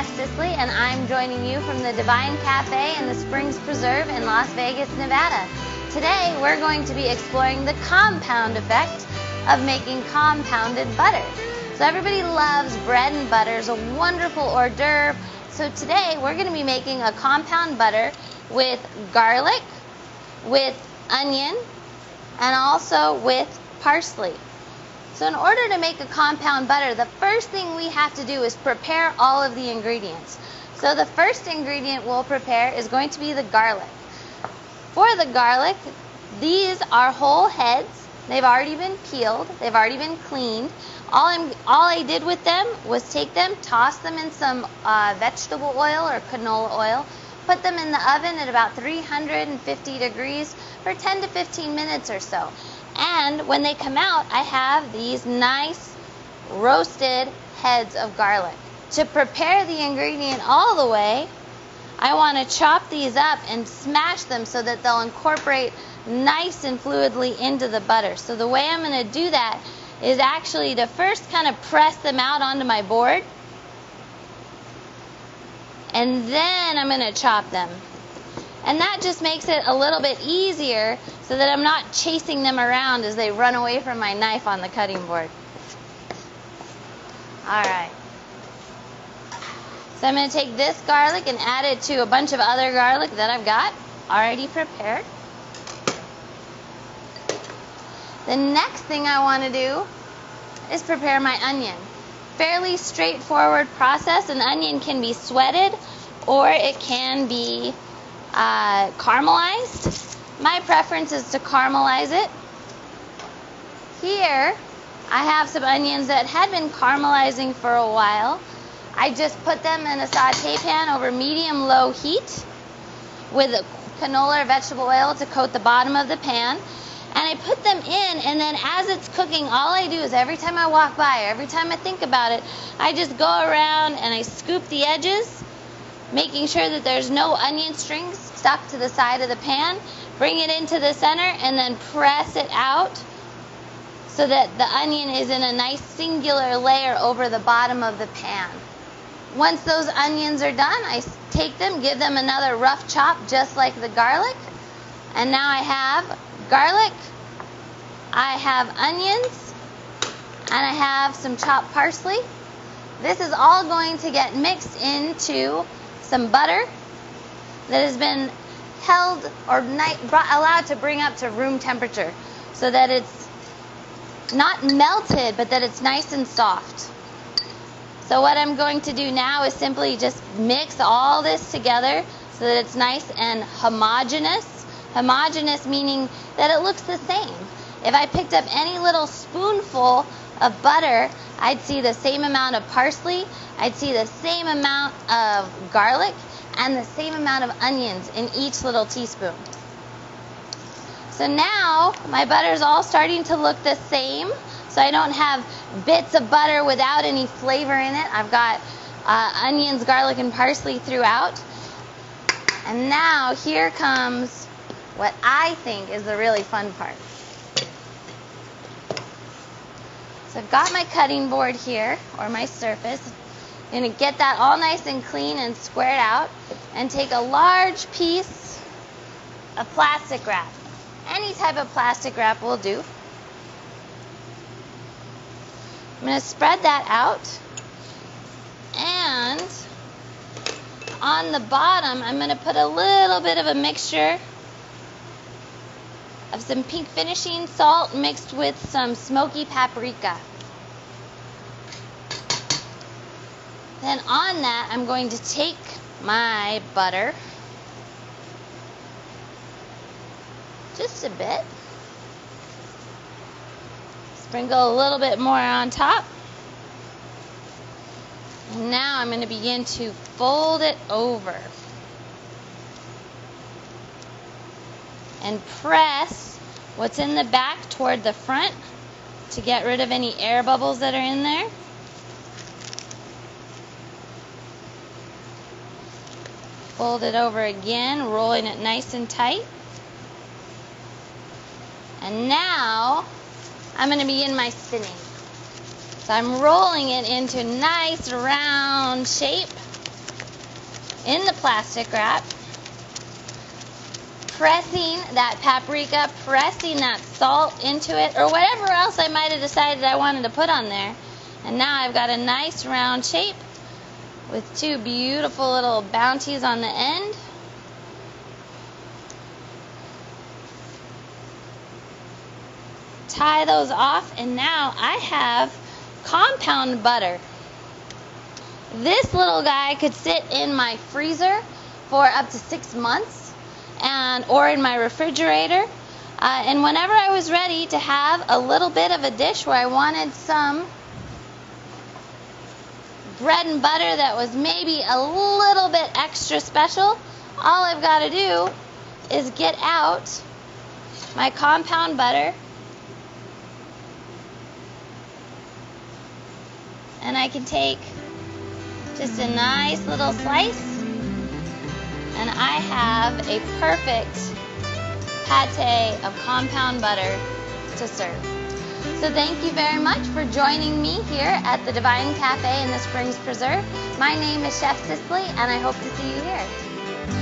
Jess Sisley, and I'm joining you from the Divine Cafe in the Springs Preserve in Las Vegas, Nevada. Today, we're going to be exploring the compound effect of making compounded butter. So everybody loves bread and butter. It's a wonderful hors d'oeuvre. So today, we're going to be making a compound butter with garlic, with onion, and also with parsley. So in order to make a compound butter, the first thing we have to do is prepare all of the ingredients. So the first ingredient we'll prepare is going to be the garlic. For the garlic, these are whole heads. They've already been peeled. They've already been cleaned. All I did with them was take them, toss them in some vegetable oil or canola oil, put them in the oven at about 350 degrees for 10 to 15 minutes or so. And when they come out, I have these nice roasted heads of garlic. To prepare the ingredient all the way, I want to chop these up and smash them so that they'll incorporate nice and fluidly into the butter. So the way I'm going to do that is actually to first kind of press them out onto my board, and then I'm going to chop them. And that just makes it a little bit easier so that I'm not chasing them around as they run away from my knife on the cutting board. Alright. So I'm going to take this garlic and add it to a bunch of other garlic that I've got already prepared. The next thing I want to do is prepare my onion. Fairly straightforward process. An onion can be sweated or it can be caramelized. My preference is to caramelize it. Here I have some onions that had been caramelizing for a while. I just put them in a saute pan over medium-low heat with canola or vegetable oil to coat the bottom of the pan. And I put them in, and then as it's cooking, all I do is every time I walk by, every time I think about it, I just go around and I scoop the edges, making sure that there's no onion strings stuck to the side of the pan. Bring it into the center and then press it out so that the onion is in a nice singular layer over the bottom of the pan. Once those onions are done, I take them, give them another rough chop just like the garlic. And now I have garlic, I have onions, and I have some chopped parsley. This is all going to get mixed into some butter that has been held or allowed to bring up to room temperature so that it's not melted, but that it's nice and soft. So what I'm going to do now is simply just mix all this together so that it's nice and homogeneous. Homogeneous meaning that it looks the same. If I picked up any little spoonful of butter, I'd see the same amount of parsley, I'd see the same amount of garlic, and the same amount of onions in each little teaspoon. So now my butter is all starting to look the same, so I don't have bits of butter without any flavor in it. I've got onions, garlic, and parsley throughout. And now here comes what I think is the really fun part. So I've got my cutting board here, or my surface. I'm going to get that all nice and clean and squared out and take a large piece of plastic wrap. Any type of plastic wrap will do. I'm going to spread that out, and on the bottom I'm going to put a little bit of a mixture of some pink finishing salt mixed with some smoky paprika. Then on that, I'm going to take my butter, just a bit, sprinkle a little bit more on top, and now I'm going to begin to fold it over and press what's in the back toward the front to get rid of any air bubbles that are in there. Fold it over again, rolling it nice and tight. And now I'm going to begin my spinning. So I'm rolling it into nice round shape. in the plastic wrap, pressing that paprika, pressing that salt into it, or whatever else I might have decided I wanted to put on there. And now I've got a nice round shape with two beautiful little bounties on the end. Tie those off, and now I have compound butter. This little guy could sit in my freezer for up to 6 months, or in my refrigerator. And whenever I was ready to have a little bit of a dish where I wanted some bread and butter that was maybe a little bit extra special, all I've got to do is get out my compound butter, and I can take just a nice little slice, and I have a perfect pate of compound butter to serve. So thank you very much for joining me here at the Divine Cafe in the Springs Preserve. My name is Chef Cicely, and I hope to see you here.